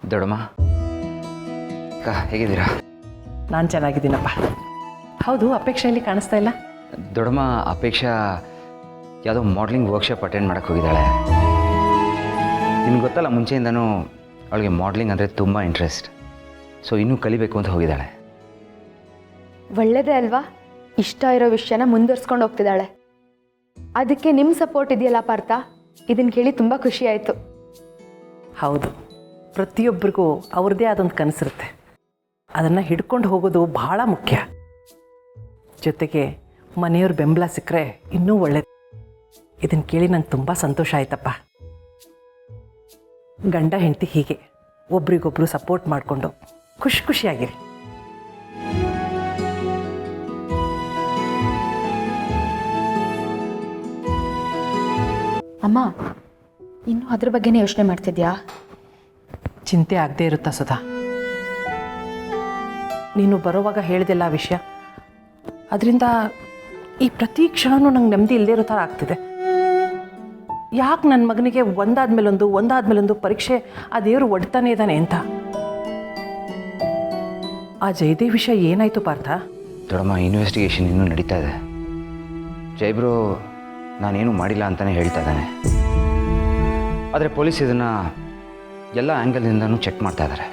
ದೊಡ್ಡಮ್ಮ ಅಕ್ಕ ಹೇಗಿದ್ದೀರಾ? ನಾನು ಚೆನ್ನಾಗಿದ್ದೀನಪ್ಪ. ಹೌದು, ಅಪೇಕ್ಷೆಯಲ್ಲಿ ಕಾಣಿಸ್ತಾ ಇಲ್ಲ. ದೊಡ್ಡಮ್ಮ ಅಪೇಕ್ಷಾ ಯಾವುದೋ ಮಾಡ್ಲಿಂಗ್ ವರ್ಕ್ಶಾಪ್ ಅಟೆಂಡ್ ಮಾಡೋಕ್ಕೆ ಹೋಗಿದ್ದಾಳೆ. ನಿಮ್ಗೆ ಗೊತ್ತಲ್ಲ, ಮುಂಚೆಯಿಂದನೂ ಅವಳಿಗೆ ಮಾಡ್ಲಿಂಗ್ ಅಂದರೆ ತುಂಬ ಇಂಟ್ರೆಸ್ಟ್. ಸೊ ಇನ್ನೂ ಕಲಿಬೇಕು ಅಂತ ಹೋಗಿದ್ದಾಳೆ. ಒಳ್ಳೆಯದೇ ಅಲ್ವಾ? ಇಷ್ಟ ಇರೋ ವಿಷಯನ ಮುಂದುವರ್ಸ್ಕೊಂಡು ಹೋಗ್ತಿದ್ದಾಳೆ. ಅದಕ್ಕೆ ನಿಮ್ಮ ಸಪೋರ್ಟ್ ಇದೆಯಲ್ಲ ಪಾರ್ಥ, ಇದನ್ನು ಕೇಳಿ ತುಂಬ ಖುಷಿ ಆಯಿತು. ಹೌದು, ಪ್ರತಿಯೊಬ್ಬರಿಗೂ ಅವ್ರದ್ದೇ ಆದೊಂದು ಕನಸಿರುತ್ತೆ. ಅದನ್ನು ಹಿಡ್ಕೊಂಡು ಹೋಗೋದು ಭಾಳ ಮುಖ್ಯ. ಜೊತೆಗೆ ಮನೆಯವ್ರ ಬೆಂಬಲ ಸಿಕ್ಕರೆ ಇನ್ನೂ ಒಳ್ಳೆಯದು. ಇದನ್ನು ಕೇಳಿ ನಂಗೆ ತುಂಬ ಸಂತೋಷ ಆಯ್ತಪ್ಪ. ಗಂಡ ಹೆಂಡತಿ ಹೀಗೆ ಒಬ್ರಿಗೊಬ್ರು ಸಪೋರ್ಟ್ ಮಾಡಿಕೊಂಡು ಖುಷಿಯಾಗಿರಿ. ಅಮ್ಮ, ಇನ್ನೂ ಅದ್ರ ಬಗ್ಗೆನೇ ಯೋಚನೆ ಮಾಡ್ತಿದ್ಯಾ? ಚಿಂತೆ ಆಗದೆ ಇರುತ್ತಾ ಸುಧಾ? ನೀನು ಬರೋವಾಗ ಹೇಳಿದೆಲ್ಲ ಆ ವಿಷಯ, ಅದರಿಂದ ಈ ಪ್ರತಿ ಕ್ಷಣವೂ ನಂಗೆ ನೆಮ್ಮದಿ ಇಲ್ಲದೇ ಇರೋ ಥರ ಆಗ್ತಿದೆ. ಯಾಕೆ ನನ್ನ ಮಗನಿಗೆ ಒಂದಾದ್ಮೇಲೊಂದು ಪರೀಕ್ಷೆ ಆ ದೇವರು ಒಡ್ತಾನೆ ಇದ್ದಾನೆ ಅಂತ. ಆ ಜಯದೇವ್ ವಿಷಯ ಏನಾಯಿತು ಪಾರ್ಥ? ದೊಡ್ಡಮ್ಮ, ಇನ್ವೆಸ್ಟಿಗೇಷನ್ ಇನ್ನೂ ನಡೀತಾ ಇದೆ. ಜೈಬ್ರು ನಾನೇನು ಮಾಡಿಲ್ಲ ಅಂತಲೇ ಹೇಳ್ತಾ ಇದ್ದಾನೆ. ಆದರೆ ಪೊಲೀಸ್ ಇದನ್ನು ಎಲ್ಲ ಆ್ಯಂಗಲ್ನಿಂದನೂ ಚೆಕ್ ಮಾಡ್ತಾ ಇದ್ದಾರೆ.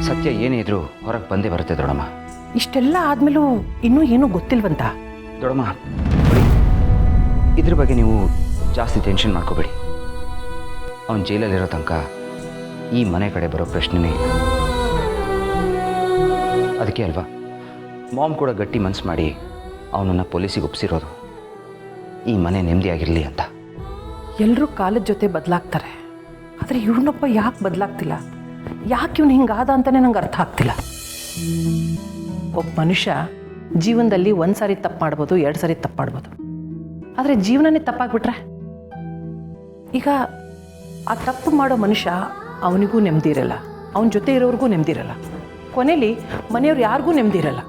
ಸತ್ಯ ಏನೇ ಇದ್ರೂ ಹೊರಗೆ ಬಂದೇ ಬರುತ್ತೆ ದೊಡ್ಡಮ್ಮ. ಇಷ್ಟೆಲ್ಲ ಆದಮೇಲೂ ಇನ್ನೂ ಏನೂ ಗೊತ್ತಿಲ್ವಂತ? ದೊಡ್ಡಮ್ಮ ನೋಡಿ, ಇದ್ರ ಬಗ್ಗೆ ನೀವು ಜಾಸ್ತಿ ಟೆನ್ಷನ್ ಮಾಡ್ಕೋಬೇಡಿ. ಅವನು ಜೈಲಲ್ಲಿರೋ ತನಕ ಈ ಮನೆ ಕಡೆ ಬರೋ ಪ್ರಶ್ನೆನೇ ಇಲ್ಲ. ಅದಕ್ಕೆ ಅಲ್ವಾ ಮಾಮ್ ಕೂಡ ಗಟ್ಟಿ ಮನಸ್ಸು ಮಾಡಿ ಅವನನ್ನು ಪೊಲೀಸಿಗೆ ಒಪ್ಪಿಸಿರೋದು, ಈ ಮನೆ ನೆಮ್ಮದಿಯಾಗಿರಲಿ ಅಂತ. ಎಲ್ಲರೂ ಕಾಲದ ಜೊತೆ ಬದಲಾಗ್ತಾರೆ, ಆದರೆ ಇವನೊಬ್ಬ ಯಾಕೆ ಬದಲಾಗ್ತಿಲ್ಲ? ಯಾಕೆ ಇವನು ಹಿಂಗಾದ ಅಂತಲೇ ನಂಗೆ ಅರ್ಥ ಆಗ್ತಿಲ್ಲ. ಒಬ್ಬ ಮನುಷ್ಯ ಜೀವನದಲ್ಲಿ ಒಂದು ಸಾರಿ ತಪ್ಪು ಮಾಡ್ಬೋದು, 2 ಸಾರಿ ತಪ್ಪು ಮಾಡ್ಬೋದು, ಆದರೆ ಜೀವನನೇ ತಪ್ಪಾಗ್ಬಿಟ್ರೆ ಈಗ ಆ ತಪ್ಪು ಮಾಡೋ ಮನುಷ್ಯ ಅವನಿಗೂ ನೆಮ್ಮದಿ ಇರಲ್ಲ, ಅವನ ಜೊತೆ ಇರೋರಿಗೂ ನೆಮ್ಮದಿ ಇರಲ್ಲ, ಕೊನೆಯಲ್ಲಿ ಮನೆಯವ್ರು ಯಾರಿಗೂ ನೆಮ್ಮದಿ ಇರಲ್ಲ.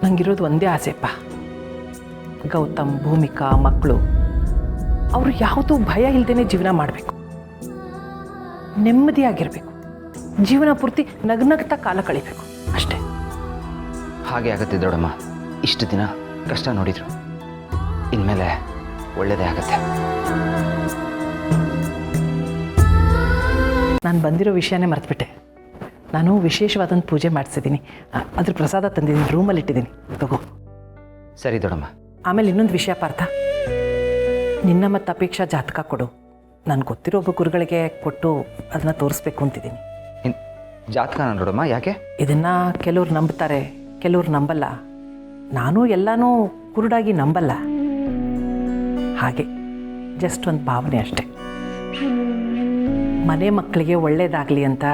ನನಗಿರೋದು ಒಂದೇ ಆಸೆಪ್ಪ, ಗೌತಮ್, ಭೂಮಿಕಾ, ಮಕ್ಕಳು ಅವರು ಯಾವುದೂ ಭಯ ಇಲ್ಲದೇ ಜೀವನ ಮಾಡಬೇಕು, ನೆಮ್ಮದಿಯಾಗಿರಬೇಕು, ಜೀವನ ಪೂರ್ತಿ ನಗ್ನಗ್ತಾ ಕಾಲ ಕಳಿಬೇಕು ಅಷ್ಟೇ. ಹಾಗೆ ಆಗುತ್ತೆ ದೊಡ್ಡಮ್ಮ. ಇಷ್ಟು ದಿನ ಕಷ್ಟ ನೋಡಿದ್ರು, ಇನ್ಮೇಲೆ ಒಳ್ಳೆಯದೇ ಆಗುತ್ತೆ. ನಾನು ಬಂದಿರೋ ವಿಷಯನೇ ಮರೆತುಬಿಟ್ಟೆ. ನಾನು ವಿಶೇಷವಾದಂಥ ಪೂಜೆ ಮಾಡಿಸಿದ್ದೀನಿ, ಅದ್ರ ಪ್ರಸಾದ ತಂದಿದ್ದೀನಿ, ರೂಮಲ್ಲಿ ಇಟ್ಟಿದ್ದೀನಿ, ತಗೋ. ಸರಿ ದೊಡ್ಡಮ್ಮ. ಆಮೇಲೆ ಇನ್ನೊಂದು ವಿಷಯ ಪಾರ್ಥ, ನಿನ್ನ ಮತ್ತು ಅಪೇಕ್ಷಾ ಜಾತಕ ಕೊಡು. ನಾನು ಗೊತ್ತಿರೋ ಒಬ್ಬ ಗುರುಗಳಿಗೆ ಕೊಟ್ಟು ಅದನ್ನು ತೋರಿಸ್ಬೇಕು ಅಂತಿದ್ದೀನಿ. ಜಾತಕನ ನೋಡಮ್ಮ? ಯಾಕೆ? ಇದನ್ನು ಕೆಲವ್ರು ನಂಬ್ತಾರೆ, ಕೆಲವ್ರು ನಂಬಲ್ಲ. ನಾನು ಎಲ್ಲನೂ ಕುರುಡಾಗಿ ನಂಬಲ್ಲ. ಹಾಗೆ ಜಸ್ಟ್ ಒಂದು ಭಾವನೆ ಅಷ್ಟೆ. ಮನೆ ಮಕ್ಕಳಿಗೆ ಒಳ್ಳೆಯದಾಗಲಿ ಅಂತ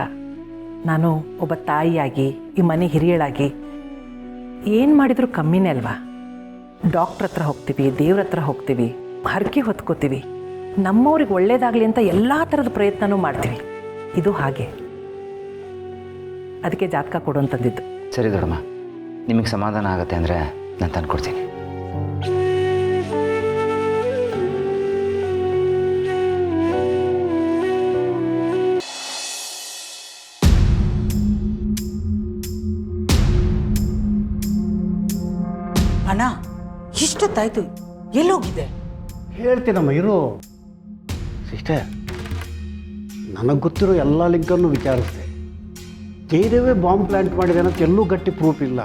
ನಾನು ಒಬ್ಬ ತಾಯಿಯಾಗಿ, ಈ ಮನೆ ಹಿರಿಯಳಾಗಿ ಏನು ಮಾಡಿದರೂ ಕಮ್ಮಿನೇ ಅಲ್ವಾ? ಡಾಕ್ಟ್ರ್ ಹತ್ರ ಹೋಗ್ತೀವಿ, ದೇವ್ರ ಹತ್ರ ಹೋಗ್ತೀವಿ, ಹರಕೆ ಹೊತ್ಕೋತೀವಿ, ನಮ್ಮವ್ರಿಗೆ ಒಳ್ಳೇದಾಗಲಿ ಅಂತ ಎಲ್ಲ ಥರದ ಪ್ರಯತ್ನನೂ ಮಾಡ್ತೀವಿ. ಇದು ಹಾಗೆ, ಅದಕ್ಕೆ ಜಾತಕ ಕೊಡು ಅಂತಂದಿದ್ದು. ಸರಿ ದೊಡ್ಡಮ್ಮ, ನಿಮಗೆ ಸಮಾಧಾನ ಆಗುತ್ತೆ ಅಂದರೆ ನಾನು ತಂದ್ಕೊಡ್ತೀನಿ. ಅಣ್ಣ, ಇಷ್ಟೊತ್ತಾಯ್ತು, ಎಲ್ಲೋಗಿದೆ? ಹೇಳ್ತೀನಮ್ಮ, ಇರು. ಸಿಸ್ಟರ್, ನನಗೆ ಗೊತ್ತಿರೋ ಎಲ್ಲ ಲಿಂಕನ್ನು ವಿಚಾರಿಸಿದೆ. ಜಯದೇವೇ ಬಾಂಬ್ ಪ್ಲಾಂಟ್ ಮಾಡಿದೆ ಅನ್ನೋಕ್ಕೆ ಎಲ್ಲೂ ಗಟ್ಟಿ ಪ್ರೂಫ್ ಇಲ್ಲ.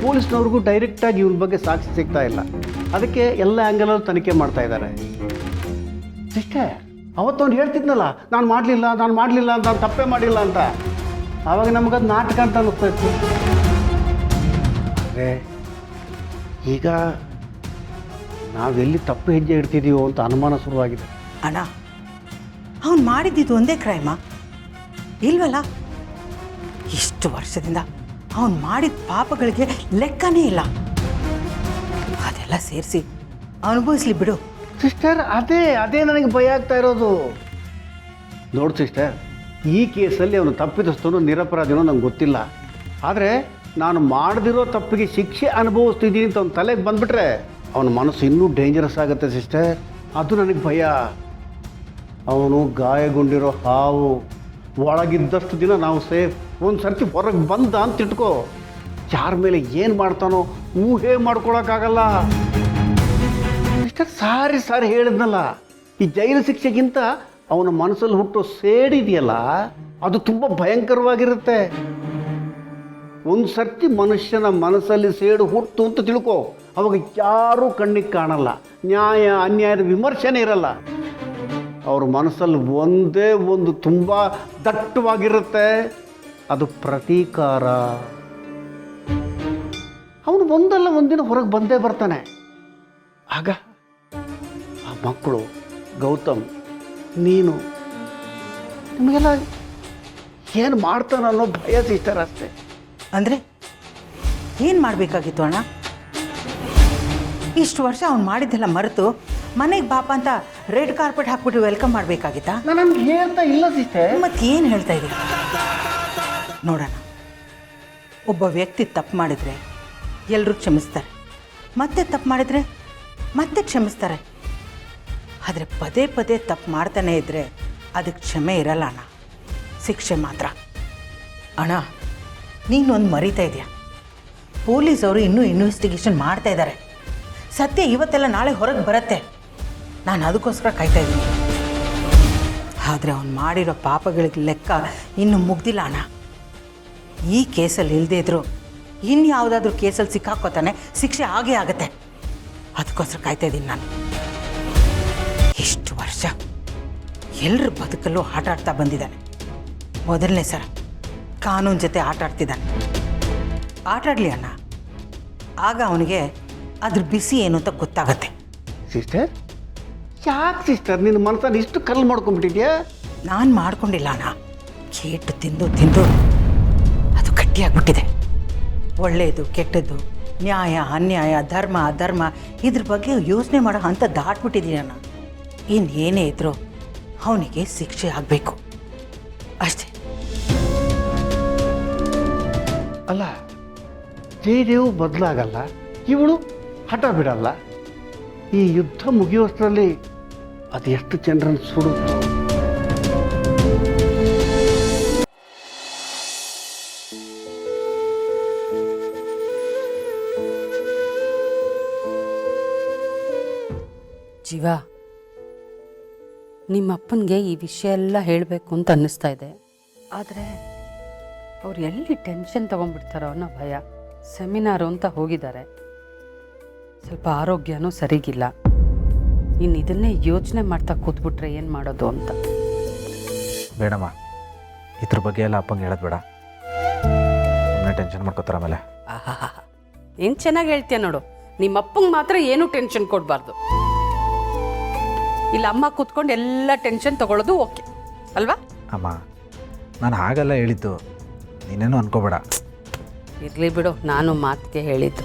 ಪೊಲೀಸ್ನವ್ರಿಗೂ ಡೈರೆಕ್ಟಾಗಿ ಇವನ ಬಗ್ಗೆ ಸಾಕ್ಷಿ ಸಿಗ್ತಾ ಇಲ್ಲ. ಅದಕ್ಕೆ ಎಲ್ಲ ಆ್ಯಂಗಲಲ್ಲೂ ತನಿಖೆ ಮಾಡ್ತಾ ಇದ್ದಾರೆ. ಸಿಸ್ಟರ್, ಅವತ್ತವನು ಹೇಳ್ತಿದ್ನಲ್ಲ, ನಾನು ಮಾಡಲಿಲ್ಲ ಅಂತ, ನಾನು ತಪ್ಪೇ ಮಾಡಿಲ್ಲ ಅಂತ. ಆವಾಗ ನಮಗದು ನಾಟಕ ಅಂತ ಅನ್ನಿಸ್ತಾ ಇತ್ತು. ಆದರೆ ಈಗ ನಾವೆಲ್ಲಿ ತಪ್ಪು ಹೆಜ್ಜೆ ಇಡ್ತಿದ್ದೀವೋ ಅಂತ ಅನುಮಾನ ಶುರುವಾಗಿದೆ. ಅಣ್ಣ, ಅವನು ಮಾಡಿದ್ದಿದ್ದು ಒಂದೇ ಕ್ರೈಮಾ ಇಲ್ವಲ್ಲ? ಇಷ್ಟು ವರ್ಷದಿಂದ ಅವನು ಮಾಡಿದ ಪಾಪಗಳಿಗೆ ಲೆಕ್ಕನೇ ಇಲ್ಲ. ಅದೆಲ್ಲ ಸೇರಿಸಿ ಅನುಭವಿಸ್ಲಿ ಬಿಡು. ಸಿಸ್ಟರ್, ಅದೇ ನನಗೆ ಭಯ ಆಗ್ತಾ ಇರೋದು. ನೋಡಿ ಸಿಸ್ಟರ್, ಈ ಕೇಸಲ್ಲಿ ಅವನು ತಪ್ಪಿತಸ್ಥನೋ ನಿರಪರಾಧಿನೋ ನಂಗೆ ಗೊತ್ತಿಲ್ಲ. ಆದರೆ ನಾನು ಮಾಡದಿರೋ ತಪ್ಪಿಗೆ ಶಿಕ್ಷೆ ಅನುಭವಿಸ್ತಿದ್ದೀನಿ ಅಂತ ಅವ್ನ ತಲೆಗೆ ಬಂದುಬಿಟ್ರೆ ಅವನ ಮನಸ್ಸು ಇನ್ನೂ ಡೇಂಜರಸ್ ಆಗುತ್ತೆ ಸಿಸ್ಟರ್. ಅದು ನನಗೆ ಭಯ. ಅವನು ಗಾಯಗೊಂಡಿರೋ ಹಾವು. ಒಳಗಿದ್ದಷ್ಟು ದಿನ ನಾವು ಸೇಫ್. ಒಂದು ಸರ್ತಿ ಹೊರಗೆ ಬಂದ ಅಂತ ಇಟ್ಕೋ, ಯಾರ ಮೇಲೆ ಏನು ಮಾಡ್ತಾನೋ ಊಹೆ ಮಾಡ್ಕೊಳಕ್ಕಾಗಲ್ಲ. ಇಷ್ಟ ಸಾರಿ ಸಾರಿ ಹೇಳಿದ್ನಲ್ಲ, ಈ ಜೈಲು ಶಿಕ್ಷೆಗಿಂತ ಅವನ ಮನಸ್ಸಲ್ಲಿ ಹುಟ್ಟೋ ಸೇಡಿದೆಯಲ್ಲ, ಅದು ತುಂಬ ಭಯಂಕರವಾಗಿರುತ್ತೆ. ಒಂದು ಸರ್ತಿ ಮನುಷ್ಯನ ಮನಸ್ಸಲ್ಲಿ ಸೇಡು ಹುಟ್ಟು ಅಂತ ತಿಳ್ಕೊ, ಅವಾಗ ಯಾರೂ ಕಣ್ಣಿಗೆ ಕಾಣಲ್ಲ, ನ್ಯಾಯ ಅನ್ಯಾಯದ ವಿಮರ್ಶೆನೇ ಇರಲ್ಲ. ಅವ್ರ ಮನಸ್ಸಲ್ಲಿ ಒಂದೇ ಒಂದು ತುಂಬ ದಟ್ಟವಾಗಿರುತ್ತೆ, ಅದು ಪ್ರತೀಕಾರ. ಅವನು ಒಂದಲ್ಲ ಒಂದಿನ ಹೊರಗೆ ಬಂದೇ ಬರ್ತಾನೆ. ಆಗ ಆ ಮಕ್ಕಳು, ಗೌತಮ್, ನೀನು, ನಿಮಗೆಲ್ಲ ಏನು ಮಾಡ್ತಾನ ಅನ್ನೋ ಭಯ ಸಿಗ್ತಾರೆ ಅಷ್ಟೇ. ಅಂದರೆ ಏನು ಮಾಡಬೇಕಾಗಿತ್ತು ಅಣ್ಣ? ಇಷ್ಟು ವರ್ಷ ಅವ್ನು ಮಾಡಿದ್ದೆಲ್ಲ ಮರೆತು ಮನೆಗೆ ಬಾಪ ಅಂತ ರೆಡ್ ಕಾರ್ಪೆಟ್ ಹಾಕ್ಬಿಟ್ಟು ವೆಲ್ಕಮ್ ಮಾಡಬೇಕಾಗಿತ್ತಾ? ನಾನು ನಮ್ಗೆ ಹೇಳ್ತಾ ಇಲ್ಲ ಸಿಸ್ಟರ್. ಮತ್ತೆ ಏನು ಹೇಳ್ತಾ ಇದ್ದೀವಿ? ನೋಡೋಣ, ಒಬ್ಬ ವ್ಯಕ್ತಿ ತಪ್ಪು ಮಾಡಿದರೆ ಎಲ್ಲರೂ ಕ್ಷಮಿಸ್ತಾರೆ, ಮತ್ತೆ ತಪ್ಪು ಮಾಡಿದರೆ ಮತ್ತೆ ಕ್ಷಮಿಸ್ತಾರೆ. ಆದರೆ ಪದೇ ಪದೇ ತಪ್ಪು ಮಾಡ್ತಾನೇ ಇದ್ದರೆ ಅದಕ್ಕೆ ಕ್ಷಮೆ ಇರಲ್ಲ ಅಣ್ಣ, ಶಿಕ್ಷೆ ಮಾತ್ರ. ಅಣ್ಣ, ನೀನೊಂದು ಮರೀತಾ ಇದೆಯಾ, ಪೊಲೀಸವರು ಇನ್ನೂ ಇನ್ವೆಸ್ಟಿಗೇಷನ್ ಮಾಡ್ತಾ ಇದ್ದಾರೆ. ಸತ್ಯ ಇವತ್ತೆಲ್ಲ ನಾಳೆ ಹೊರಗೆ ಬರುತ್ತೆ. ನಾನು ಅದಕ್ಕೋಸ್ಕರ ಕಾಯ್ತಾ ಇದ್ದೀನಿ. ಆದರೆ ಅವ್ನು ಮಾಡಿರೋ ಪಾಪಗಳಿಗೆ ಲೆಕ್ಕ ಇನ್ನೂ ಮುಗ್ದಿಲ್ಲ ಅಣ್ಣ. ಈ ಕೇಸಲ್ಲಿ ಇಲ್ಲದೇ ಇದ್ದರೂ ಇನ್ಯಾವುದಾದ್ರೂ ಕೇಸಲ್ಲಿ ಸಿಕ್ಕಾಕೋತಾನೆ, ಶಿಕ್ಷೆ ಆಗೇ ಆಗುತ್ತೆ. ಅದಕ್ಕೋಸ್ಕರ ಕಾಯ್ತಾ ಇದ್ದೀನಿ ನಾನು. ಇಷ್ಟು ವರ್ಷ ಎಲ್ಲರ ಬದುಕಲ್ಲೂ ಆಟ ಆಡ್ತಾ ಬಂದಿದ್ದಾನೆ. ಮೊದಲನೇ ಸಲ ಕಾನೂನು ಜೊತೆ ಆಟ ಆಡ್ತಿದ್ದಾನೆ. ಆಟಾಡಲಿ ಅಣ್ಣ, ಆಗ ಅವನಿಗೆ ಅದ್ರ ಬಿಸಿ ಏನು ಅಂತ ಗೊತ್ತಾಗತ್ತೆ. ಸಿಸ್ಟರ್, ಯಾಕೆ ಸಿಸ್ಟರ್ ನಿನ್ನ ಮನಸ್ಸನ್ನು ಇಷ್ಟು ಕಲ್ಲು ಮಾಡ್ಕೊಂಡ್ಬಿಟ್ಟಿದ್ಯಾ? ನಾನು ಮಾಡ್ಕೊಂಡಿಲ್ಲ ಅಣ್ಣ, ಕೇಟು ತಿಂದು ತಿಂದು ಅದು ಗಟ್ಟಿಯಾಗ್ಬಿಟ್ಟಿದೆ. ಒಳ್ಳೆಯದು ಕೆಟ್ಟದ್ದು, ನ್ಯಾಯ ಅನ್ಯಾಯ, ಧರ್ಮ ಅಧರ್ಮ, ಇದ್ರ ಬಗ್ಗೆ ಯೋಚನೆ ಮಾಡೋ ಅಂತ ದಾಟ್ಬಿಟ್ಟಿದ್ದೀನಿ ಅಣ್ಣ. ಇನ್ನೇನೇ ಇದ್ರೂ ಅವನಿಗೆ ಶಿಕ್ಷೆ ಆಗಬೇಕು ಅಷ್ಟೇ. ಅಲ್ಲ, ಜಯದೇವು ಬದಲಾಗಲ್ಲ, ಇವಳು ಹಠ ಬಿಡಲ್ಲ. ಈ ಯುದ್ಧ ಮುಗಿಯೋಷ್ಟರಲ್ಲಿ ಅದು ಎಷ್ಟು ಜನರನ್ನು ಸುಡುತ್ತೋ. ಜೀವ, ನಿಮ್ಮಪ್ಪನಿಗೆ ಈ ವಿಷಯ ಎಲ್ಲ ಹೇಳಬೇಕು ಅಂತ ಅನ್ನಿಸ್ತಾ ಇದೆ. ಆದರೆ ಅವ್ರು ಎಲ್ಲಿ ಟೆನ್ಷನ್ ತೊಗೊಂಡ್ಬಿಡ್ತಾರೋ ಅನ್ನೋ ಭಯ. ಸೆಮಿನಾರು ಅಂತ ಹೋಗಿದ್ದಾರೆ, ಸ್ವಲ್ಪ ಆರೋಗ್ಯನೂ ಸರಿಗಿಲ್ಲ. ಇನ್ನು ಇದನ್ನೇ ಯೋಚನೆ ಮಾಡ್ತಾ ಕೂತ್ಬಿಟ್ರೆ ಏನು ಮಾಡೋದು ಅಂತ. ಬೇಡಮ್ಮ, ಇದ್ರ ಬಗ್ಗೆ ಎಲ್ಲ ಅಪ್ಪಂಗೆ ಹೇಳೋದು ಬೇಡ. ಸುಮ್ಮನೆ ಟೆನ್ಷನ್ ಮಾಡ್ಕೋತಾರೆ ಆಮೇಲೆ. ಆಹಾ, ಏನು ಚೆನ್ನಾಗಿ ಹೇಳ್ತೀಯ ನೋಡು. ನಿಮ್ಮಪ್ಪಂಗೆ ಮಾತ್ರ ಏನೂ ಟೆನ್ಷನ್ ಕೊಡಬಾರ್ದು. ಇಲ್ಲ ಅಮ್ಮ ಕೂತ್ಕೊಂಡು ಎಲ್ಲ ಟೆನ್ಷನ್ ತಗೊಳ್ಳೋದು ಓಕೆ ಅಲ್ವಾ? ಅಮ್ಮ, ನಾನು ಹಾಗೆಲ್ಲ ಹೇಳಿದ್ದು, ನೀನೇನು ಅನ್ಕೋಬೇಡ. ಇರಲಿ ಬಿಡು, ನಾನು ಮಾತಿಗೆ ಹೇಳಿದ್ದು.